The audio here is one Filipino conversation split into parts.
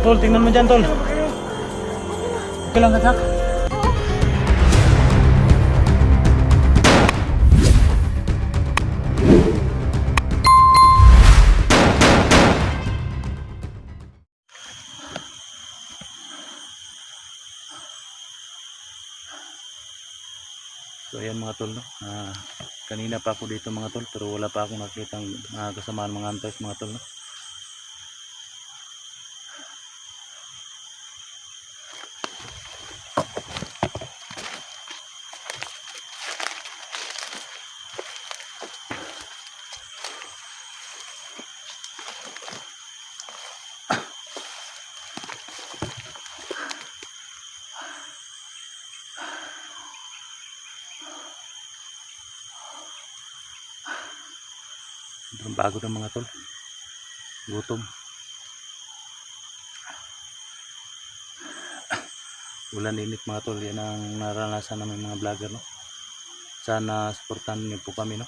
Tol, tingnan mo dyan, tol. Okay lang ka, Jack? So ayan mga tol, no? Kanina pa ako dito mga tol, pero wala pa akong nakitang kasamaan mga antes mga tol, no? Sobrang bago ng mga tol, gutom. Ulan, init mga tol, yan ang naranasan namin mga vlogger, no? Sana supportan niyo po kami, no?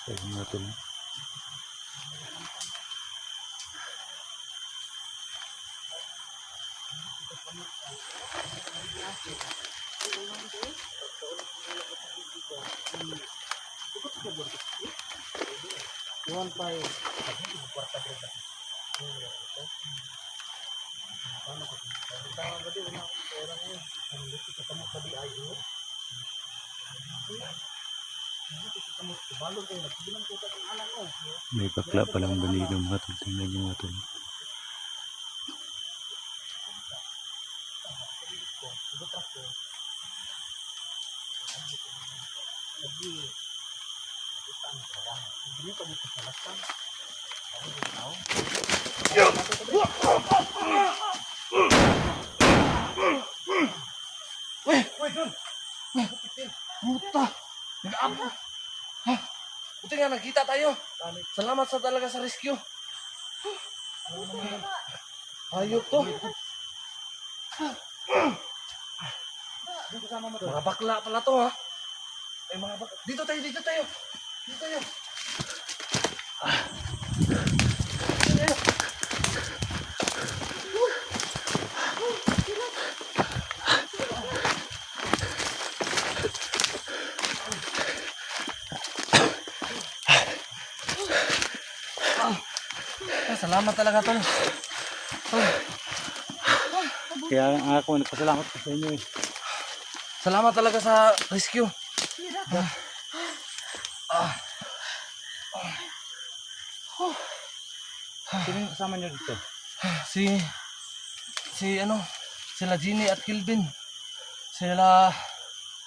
So mga tol, no? May bakla palang balido mga tol, tingnan nyo mga tol. Puta! Nag-apo! Ha? Buti nga nagkita tayo. Salamat sa talaga sa rescue. Hayop to. Mga bakla pala to ha. Ay mga bakla. Dito tayo, dito tayo. Dito tayo. Salamat talaga tol. Kaya ako nagpasalamat sa inyo eh. Salamat talaga sa rescue. Sino yung kasama nyo dito? Sila Ginny at Kilvin. Sila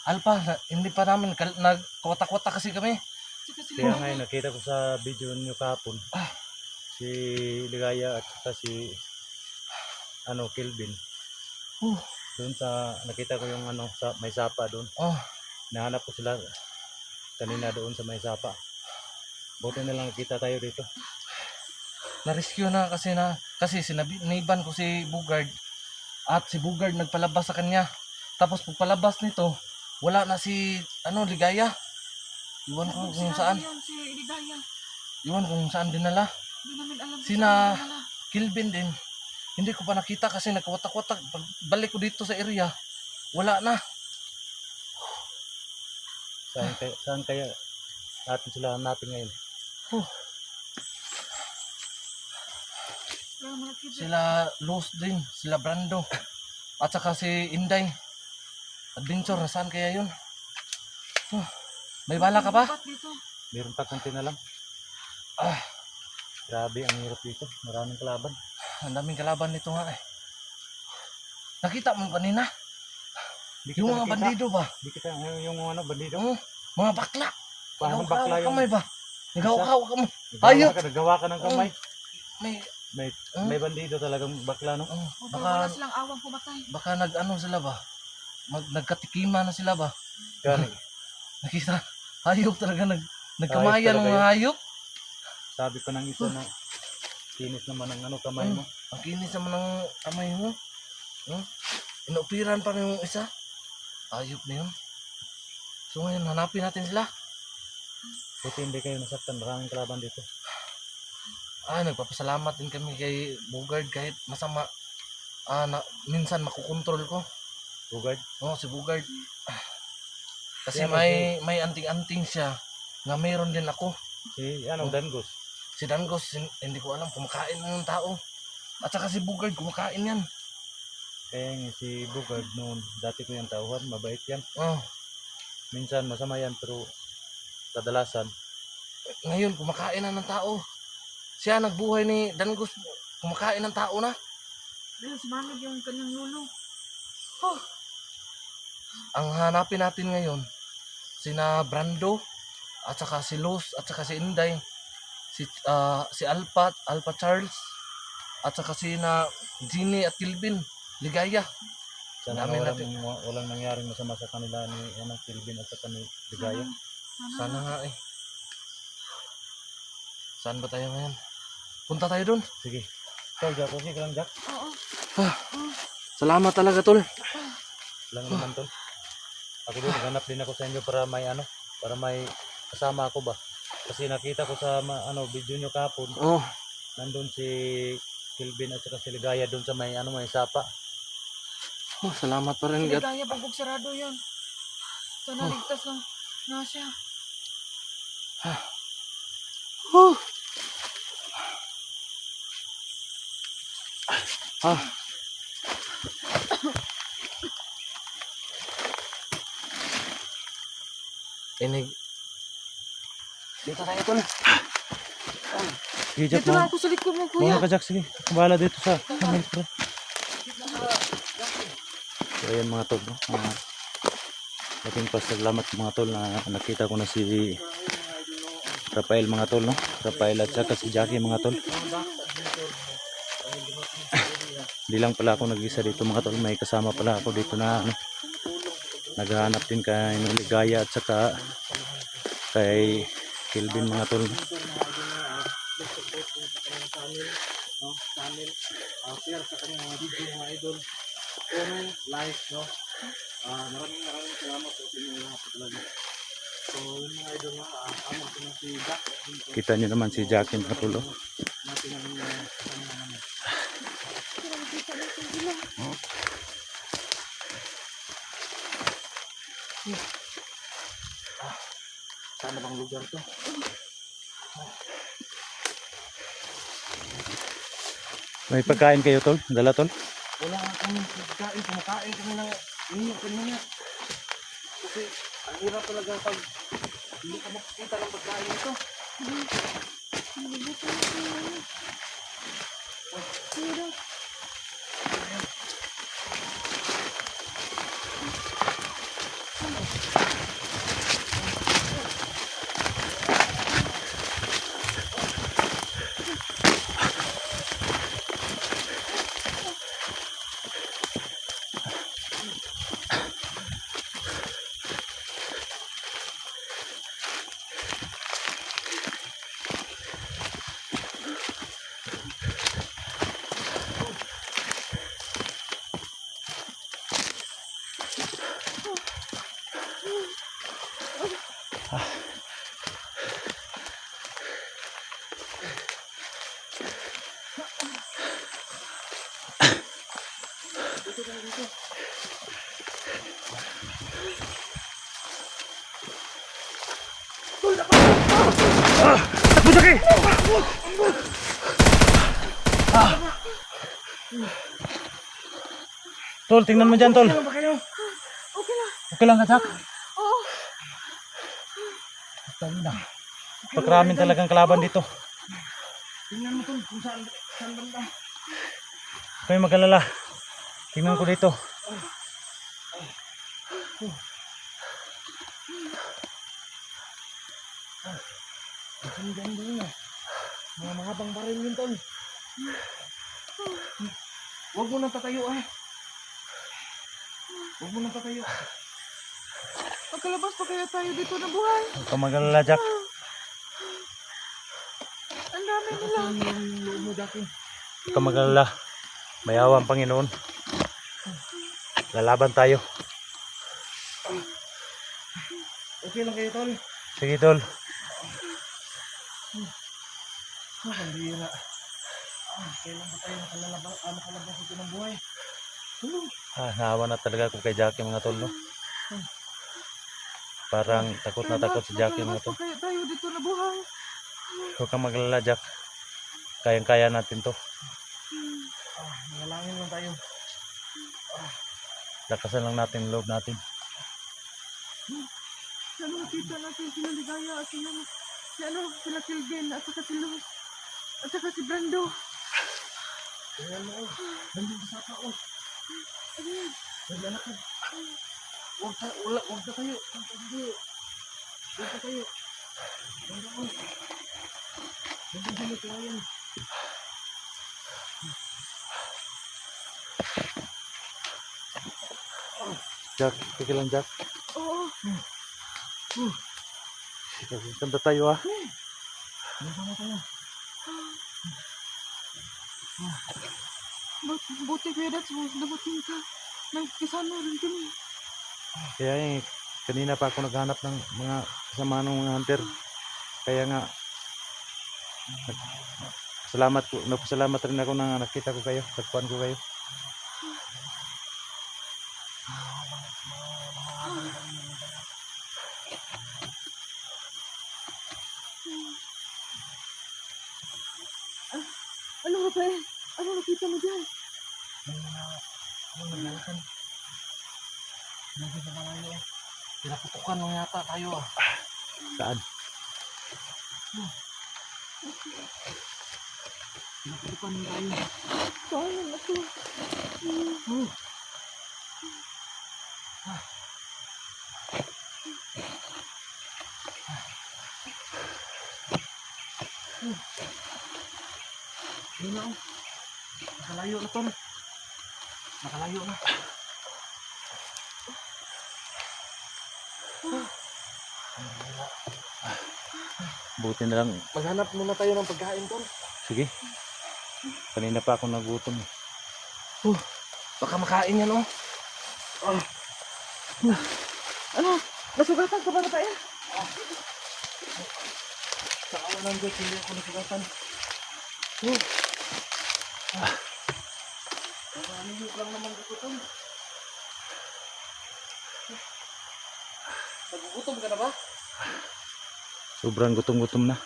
Alpha, hindi pa namin nagkota-kota kasi kami. Kaya ngayon nakita ko sa video nyo kahapon, si Ligaya at saka si Kelvin. Doon sa nakita ko yung sa may sapa doon. Nahanap ko sila kanina doon sa may sapa. Buti na lang nakita tayo dito. Na-rescue na kasi sinabihan ko si Bugard at si Bugard nagpalabas sa kanya. Tapos pagpalabas nito, wala na si Ligaya. Iwan ko kung saan. Iwan ko kung saan dinala. Sina Kilvin din. Hindi ko pa nakita kasi nagkawatak-watak. Pagbalik ko dito sa area, wala na. Saan kaya natin sila hanapin ngayon? Sila Luz din, sila Brando. At saka si Inday. Adventure, nasaan kaya yun? May bala ka pa? Meron pa konti na lang. Grabe, ang hirap dito. Maraming kalaban. Ang daming kalaban nito nga eh. Nakita mo kanina? Yung mga bandido ba? Di kita yung bandido. Mga bakla. Parang bakla yung kamay ba? Nagawa ka mo. Nagawa ka ng kamay. May bandido talagang bakla, no? Baka silang awang pumatay. Baka sila ba? Nagkatikima na sila ba? Gani. Nakita. Hayop talaga Nagkamayan ng talaga mga yun. hayop. Sabi pa ng isa na kinis naman ng ano kamay mo. Ang kinis naman ng kamay mo. Inupiran pa yung isa. Ayop na yun. So ngayon, hanapin natin sila. Buti hindi kayo nasaktan, maraming kalaban dito. Nagpapasalamat din kami kay Bugard kahit masama. Minsan makukontrol ko. Bugard. Si Bugard. Kasi Yan, may anting-anting siya nga mayroon din ako. Si Danggos. Si Dangos, hindi ko alam, kumakain ng tao. At saka si Bugard, kumakain yan. Kaya nga si Bugard noon, dati ko yung tauhan, mabait yan. Oh, Minsan masama yan pero kadalasan. ngayon, kumakain na ng tao. Siya nagbuhay ni Dangos, kumakain ng tao na. Dahil sumanod yung kanyang lulo. Ang hanapin natin ngayon, sina Brando, at saka si Luz, at saka si Inday, si Alpha Charles, at saka si Ginny at Kilvin, Ligaya. Sana Dami walang nangyaring masama sa kanila ni Kilvin at sa ni Ligaya. Sana nga eh. Saan ba tayo ngayon? Punta tayo dun. Sige. Tol, Jack, okay ka lang, Jack? Oo. Salamat talaga, tol. Lang naman, Tol. Ako din, naghanap din ako sa inyo para may kasama ako ba. Kasi nakita ko sa video nyo kahapon, Oh, nandun si Kilvin at saka si Ligaya doon sa may sapa. salamat pa rin, God. Ligaya, bubog sarado yan. Sana ligtas na siya. Inig. Dito tayo, tol. Sige, Jack, Dito na ako sa likod mo, kuya. Muna ka, Jack, sige. Bahala dito sa kamay, pre. So, ayan mga tol, no? Ating pasalamat mga tol na nakita ko na si Rafael mga tol, no? Rafael at saka si Jackie mga tol. Hindi lang pala ako nag-isa dito mga tol, may kasama pala ako dito na naghahanap din kay Ligaya at saka kay Kilvin mga tol. Share sa kanyang mga video, mga idol. Comment, like, no? Maraming salamat sa inyong lahat talaga. So, yun mga idol nga, amo ko na si Jack. Kita niyo naman si Jackie mga tol, oh. Natin ang kasama naman. Saan bang lugar to? May pagkain kayo tol? Dala tol? Wala kami pagkain, kumakain kami ng inyo kanina. Kasi ang hirap talaga pag hindi ka makikita ng pagkain ito. Takbo Jackie! Tol, tingnan mo dyan tol. Okay lang. Okay lang ka, Jack? Oo. Pagkaramin talagang kalaban dito. Tingnan mo tol kung saan banda. Kayo mag-alala. Tingnan ko dito. Ang ganda yun ah. Mga mahabang baril yun tol. Huwag mo nang tatayo ah. Huwag mo nang tatayo. Pagkalabas pa kaya tayo dito na buhay. Huwag ka mag-alala, Jack. Lakasan mo yung loob mo, Jackie. Huwag ka mag-alala. May awa ang Panginoon. Lalaban tayo. Okay lang kayo, tol. Sige, tol. Pambira. Kailan ba tayo makalabas ito ng buhay? Naawa na talaga ako kay Jackie, mga tol, no? Parang takot na takot si Jackie, mga tol. Kaya tayo dito na buhay. Huwag kang mag-alala, Jack. Kayang-kaya natin to. Manalangin lang tayo. Lakasan lang natin ang loob natin. Sana makita natin sila Ligaya at sila, sila Kilvin at saka si Luz at saka si Brando. Ayan mo, nandun sa tao. Naglalakad. Huwag na tayo. Huwag na tayo. Nandun tayo. Jack, sige lang, Jack. Oo. Ganda tayo, ah. Nandun tayo. Buti Kuya Dats, nabuting ka. Nagkasama rin kami. Kaya kanina pa ako naghanap ng mga kasama ng mga hunter. Kaya nga, nagpasalamat rin ako na nakita ko kayo, tagpuan ko kayo. Ano nga pa eh? Ano nakita mo dyan? Naglalakad. Nandun sa malayo. Pinaputukan mo yata tayo, ah. Saan? Pinaputukan mo tayo. Sayang ako. Yun na, oh. Nakalayo na, tol. Nakalayo na. Buti na lang. Maghanap muna tayo ng pagkain, tol. Sige. Kanina pa ako nagutom. Baka makain yan, oh. Ano? Nasugatan ka ba na tayo? Sa awa ng Diyos, hindi ako nasugatan. Naniyok lang naman dito, tol. Nagugutom ka na ba? Sobrang gutom-gutom na.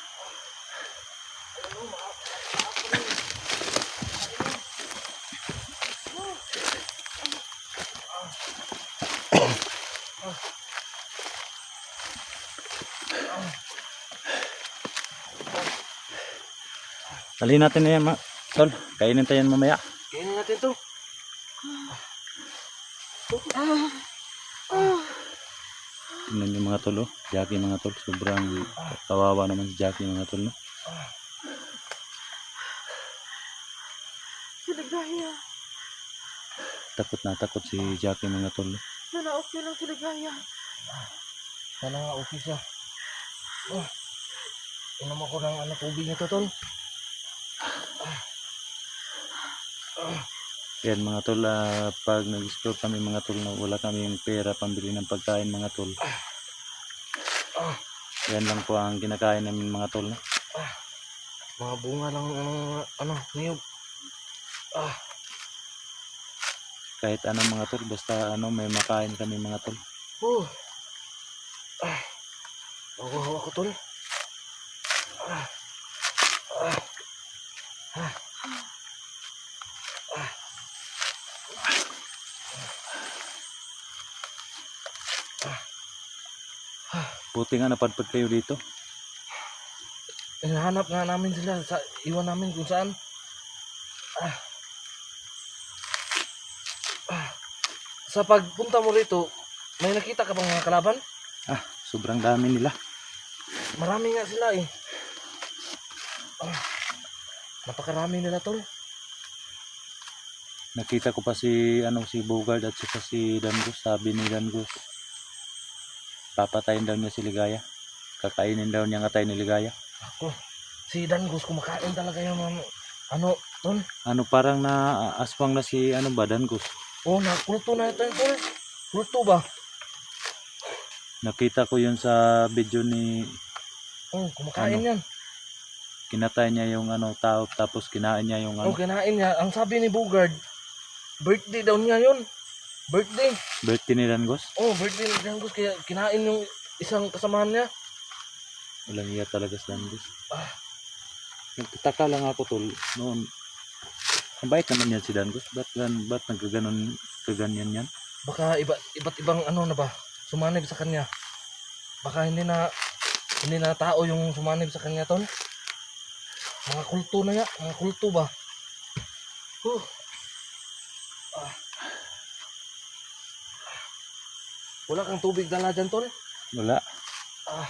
Dali natin na yan, tol. Kainin tayo yan mamaya. Kainin natin to. Tingnan yung mga tol, oh. Jackie, mga tol. Sobrang kawawa naman si Jackie, mga tol, no? Si Ligaya. Takot si Jackie, mga tol, no? Sana okay lang si Ligaya. Sana nga, okay siya. Inom ako ng tubig nito, tol. Yan, mga tol, pag nag-explore kami, mga tol, na wala kaming pera pambili ng pagkain, mga tol. Yan lang po ang kinakain namin, mga tol, no? Mga bunga lang ng niyog. Kahit anong, mga tol, basta may makain kami, mga tol. Nakuha ako, tol. Buti nga napadpad kayo dito. Hinahanap nga namin sila. Iwan namin kung saan. Sa pagpunta mo rito, may nakita ka bang mga kalaban? Sobrang dami nila. Marami nga sila eh. Napakarami nila, tol. Nakita ko pa si Bogard at saka si Dangus. Sabi ni Dangus, papatayin daw niya si Ligaya. Kakainin daw niya ang atay ni Ligaya. Ako, si Dangus kumakain talaga yung ano, tol. Ano parang na aswang na si ano ba Dangus. Oh, nakulto na ito, tol. Kulto ba? Nakita ko yun sa video ni Oh, kumakain yan. kinatay niya yung ano tao tapos kinain niya yung Oh, ano, kinain niya. Ang sabi ni Bugard, birthday daw niya yun. Birthday. birthday ni Dangus. Oh, birthday ni Dangus kaya kinain yung isang kasamahan niya. Walang iya talaga si Dangus. Ah. Nagtataka lang ako tol noon. Ang bait naman yan si Dangus. Ba't nagkaganon kaganyan yan? Baka iba't ibang ano na ba, sumanib sa kanya. Baka hindi na tao yung sumanib sa kanya, tol. Mga kulto na ya, mga kulto ba? Huh. Ah. Wala kang tubig dala dyan, tol. Wala. Ah,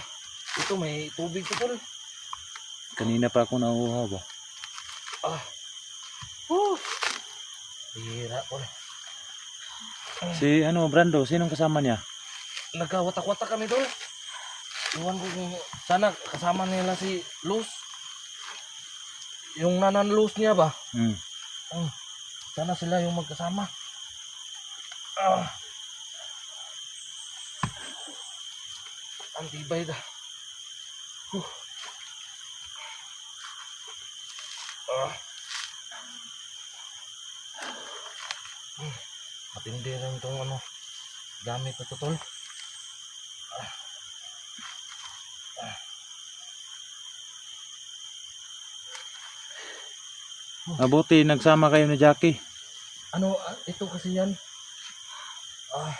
ito may tubig ko, tol. Kanina pa ako nauuhaw ba? Ah. Huh. Hira, tol. Si ano Brando, sinong kasama niya? Nagkawatak-watak kami, tol. Iwan ko kung sana kasama nila si Luz. Yung nanan Luz niya ba? Hmm. Sana sila yung magkasama. Ah. Ang tibay da. Huh. Ah. Matindi rin itong ano, gamit na to, tol. Mabuti nagsama kayo ni Jackie. Ano, ito kasi yan. Ah,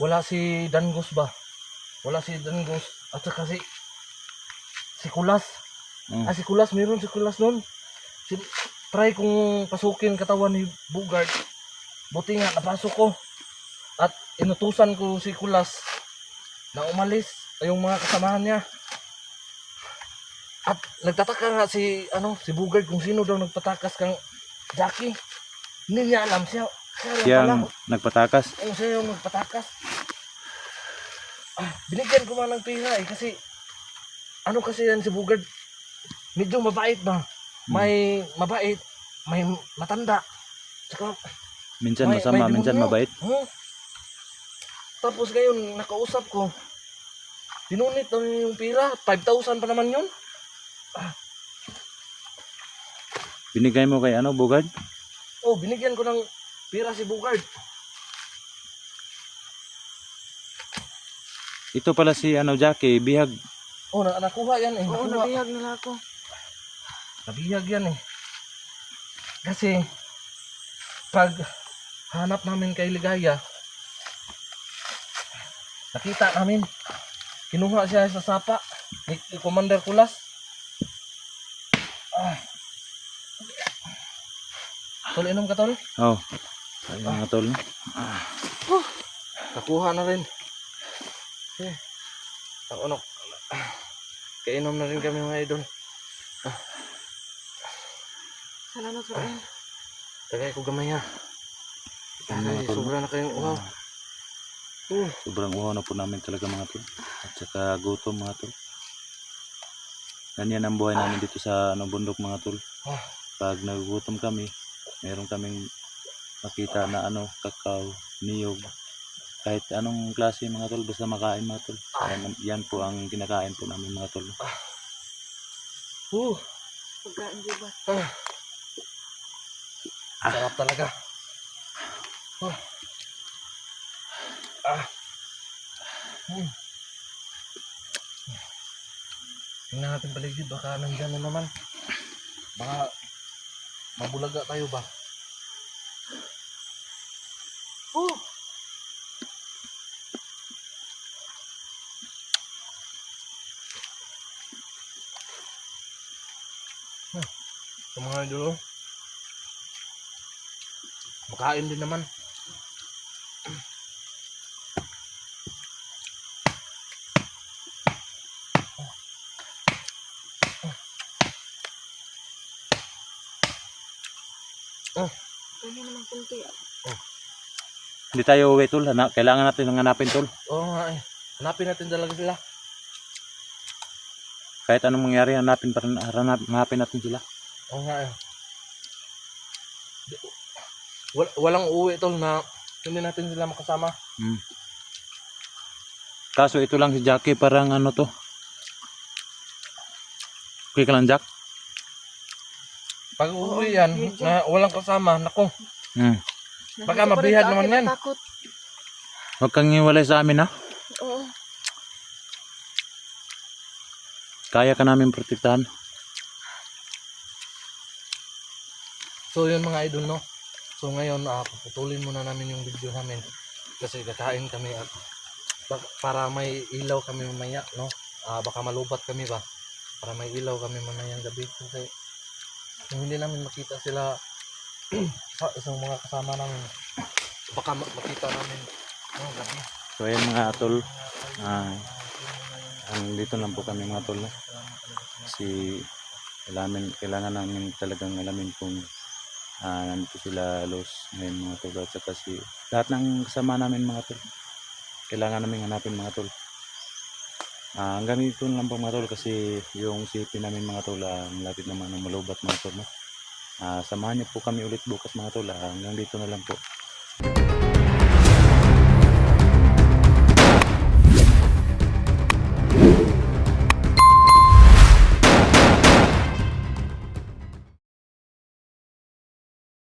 wala si Dangus ba? Wala si Dangus. At saka si Kulas. Hmm. Si Kulas, meron si Kulas nun. Try kong pasukin katawan ni Bugard. Buti nga, napasok ko. At inutusan ko si Kulas na umalis yung mga kasamahan niya. At nagtataka nga si Bugard kung sino daw nagpatakas kang Jackie. Hindi niya alam siya Siya lang ang nagpatakas. pala. Siya yung nagpatakas. Binigyan ko man ng pera kasi ano kasi yan si Bugard. Medyo mabait ba? May mabait, may matanda. Saka Minsan masama, minsan demonyo. mabait. Tapos ngayon nakausap ko. Tinunit daw yung pera, 5,000 pa naman yun. Binigay mo kay ano, Bugard? Oh, binigyan ko ng pera si Bugard. Ito pala si ano Jackie, bihag. Oh, nakuha yan eh. Oo, Nakuha. nabihag nila ako. Nabihag yan eh. Kasi pag hanap namin kay Ligaya, nakita namin kinuha siya sa sapa ni Commander Kulas. Tol, inom ka, tol? Oh. Ay mga tol. Nakuha na rin. Ang ano, kainom na rin kami mga idol. Salamat po rin. Tagay ko gamay ha. Ang mga tol. Sobra na kayong uhaw. Sobrang uhaw na po namin talaga mga tol. At saka gutom mga tol. Ganyan ang buhay namin dito sa ano, bundok mga tol. Pag nagugutom kami, meron kaming makita na ano, kakao, niyog. Kahit anong klase mga tol, basta makain mga tol. Yan po ang kinakain po namin mga tol. Pagkaan di ba? Sarap talaga. Tingnan natin paligid, baka nandyan na naman. Baka mabulaga tayo ba? Sa mga idol, makain din naman. Ano naman kunti. Hindi tayo uwi tol, kailangan natin ng hanapin tol. Oo nga eh. Hanapin natin talaga sila. Kahit anong mangyari, hanapin natin sila. Oo nga eh. Walang uuwi tol na hindi natin sila makasama. Kaso ito lang si Jackie, parang ano to. Okay ka lang, Jack? Pag uuwi yan, na walang kasama, nako. Baka Nandito pa rin mabihad sa naman akin, yan. natakot. Huwag kang iwalay sa amin, ha? Oo. Kaya ka namin protektahan. So yun mga idol, no? So ngayon, puputulin muna namin yung video namin. Kasi kakain kami at para may ilaw kami mamaya, no? Baka malubat kami ba? Para may ilaw kami mamayang gabi. Kasi kung hindi namin makita sila sa isang mga kasama namin, baka makita namin gabi. So ayan mga tol, dito lang po kami mga tol, no? Kasi kailangan namin talagang alamin kung nandito sila Los ngayon mga tol, at saka lahat ng kasama namin mga tol, kailangan namin hanapin mga tol. Hanggang dito lang po mga tol, kasi yung safety namin mga tol, malapit naman ng malubat mga tol, no? Samahan niyo po kami ulit bukas mga tol, hanggang dito na lang po.